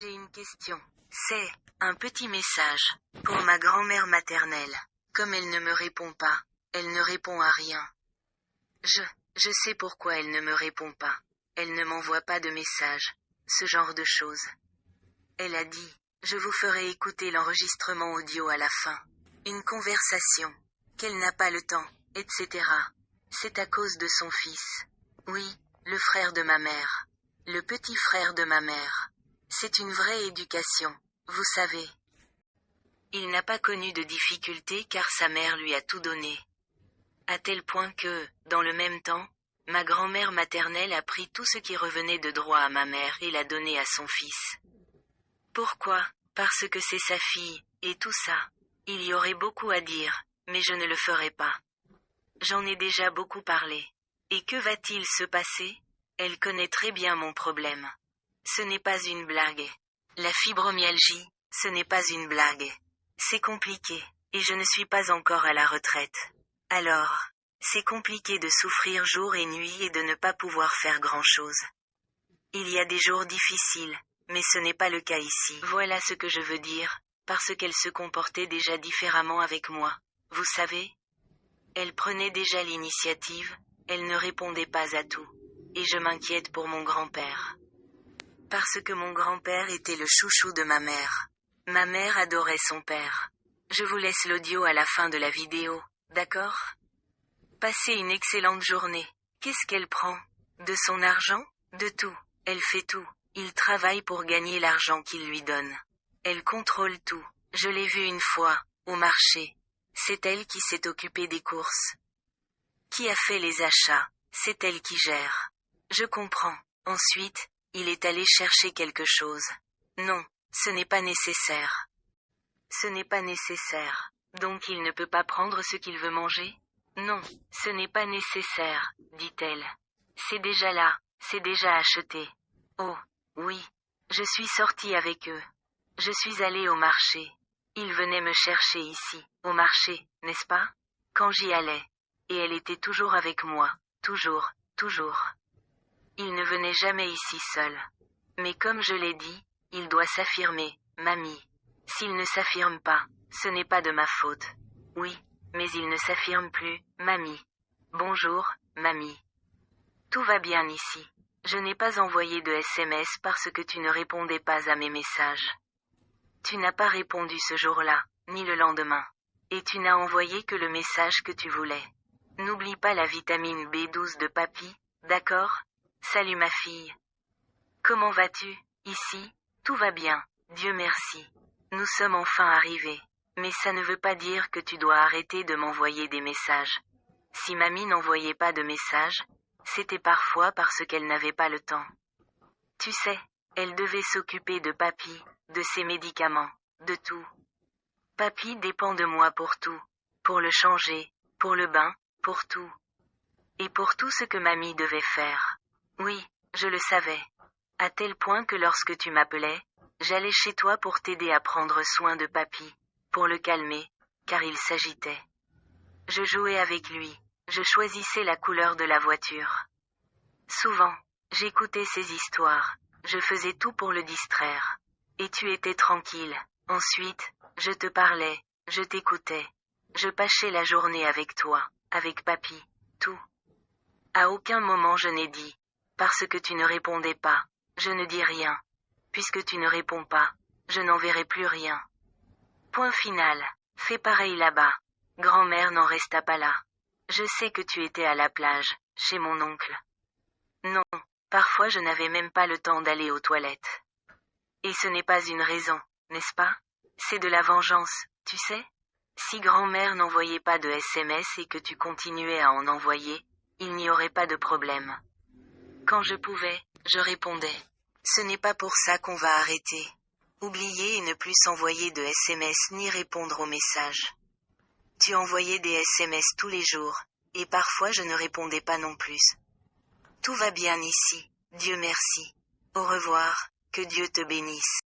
J'ai une question. C'est un petit message pour ma grand-mère maternelle. Comme elle ne me répond pas, elle ne répond à rien. Je sais pourquoi elle ne me répond pas. Elle ne m'envoie pas de message. Ce genre de choses. Elle a dit, je vous ferai écouter l'enregistrement audio à la fin. Une conversation. Qu'elle n'a pas le temps, etc. C'est à cause de son fils. Oui, le frère de ma mère. Le petit frère de ma mère. C'est une vraie éducation, vous savez. Il n'a pas connu de difficultés car sa mère lui a tout donné. À tel point que, dans le même temps, ma grand-mère maternelle a pris tout ce qui revenait de droit à ma mère et l'a donné à son fils. Pourquoi? Parce que c'est sa fille, et tout ça. Il y aurait beaucoup à dire, mais je ne le ferai pas. J'en ai déjà beaucoup parlé. Et que va-t-il se passer? Elle connaît très bien mon problème. Ce n'est pas une blague. La fibromyalgie, ce n'est pas une blague. C'est compliqué, et je ne suis pas encore à la retraite. Alors, c'est compliqué de souffrir jour et nuit et de ne pas pouvoir faire grand-chose. Il y a des jours difficiles, mais ce n'est pas le cas ici. Voilà ce que je veux dire, parce qu'elle se comportait déjà différemment avec moi. Vous savez? Elle prenait déjà l'initiative, elle ne répondait pas à tout. Et je m'inquiète pour mon grand-père. Parce que mon grand-père était le chouchou de ma mère. Ma mère adorait son père. Je vous laisse l'audio à la fin de la vidéo, d'accord? Passez une excellente journée. Qu'est-ce qu'elle prend? De son argent? De tout. Elle fait tout. Il travaille pour gagner l'argent qu'il lui donne. Elle contrôle tout. Je l'ai vue une fois, au marché. C'est elle qui s'est occupée des courses. Qui a fait les achats? C'est elle qui gère. Je comprends. Ensuite, il est allé chercher quelque chose. Non, ce n'est pas nécessaire. Ce n'est pas nécessaire. Donc il ne peut pas prendre ce qu'il veut manger? Non, ce n'est pas nécessaire, dit-elle. C'est déjà là, c'est déjà acheté. Oh, oui. Je suis sortie avec eux. Je suis allée au marché. Ils venaient me chercher ici, au marché, n'est-ce pas? Quand j'y allais. Et elle était toujours avec moi. Toujours, toujours. Il ne venait jamais ici seul. Mais comme je l'ai dit, il doit s'affirmer, mamie. S'il ne s'affirme pas, ce n'est pas de ma faute. Oui, mais il ne s'affirme plus, mamie. Bonjour, mamie. Tout va bien ici. Je n'ai pas envoyé de SMS parce que tu ne répondais pas à mes messages. Tu n'as pas répondu ce jour-là, ni le lendemain. Et tu n'as envoyé que le message que tu voulais. N'oublie pas la vitamine B12 de papy, d'accord? Salut ma fille. Comment vas-tu? Ici, tout va bien, Dieu merci. Nous sommes enfin arrivés. Mais ça ne veut pas dire que tu dois arrêter de m'envoyer des messages. Si mamie n'envoyait pas de messages, c'était parfois parce qu'elle n'avait pas le temps. Tu sais, elle devait s'occuper de papy, de ses médicaments, de tout. Papy dépend de moi pour tout. Pour le changer, pour le bain, pour tout. Et pour tout ce que mamie devait faire. Oui, je le savais. À tel point que lorsque tu m'appelais, j'allais chez toi pour t'aider à prendre soin de papy, pour le calmer, car il s'agitait. Je jouais avec lui, je choisissais la couleur de la voiture. Souvent, j'écoutais ses histoires, je faisais tout pour le distraire. Et tu étais tranquille. Ensuite, je te parlais, je t'écoutais. Je passais la journée avec toi, avec papy, tout. À aucun moment je n'ai dit, parce que tu ne répondais pas, je ne dis rien. Puisque tu ne réponds pas, je n'enverrai plus rien. Point final. Fais pareil là-bas. Grand-mère n'en resta pas là. Je sais que tu étais à la plage, chez mon oncle. Non, parfois je n'avais même pas le temps d'aller aux toilettes. Et ce n'est pas une raison, n'est-ce pas? C'est de la vengeance, tu sais? Si grand-mère n'envoyait pas de SMS et que tu continuais à en envoyer, il n'y aurait pas de problème. Quand je pouvais, je répondais. Ce n'est pas pour ça qu'on va arrêter. Oublier et ne plus s'envoyer de SMS ni répondre aux messages. Tu envoyais des SMS tous les jours, et parfois je ne répondais pas non plus. Tout va bien ici, Dieu merci. Au revoir, que Dieu te bénisse.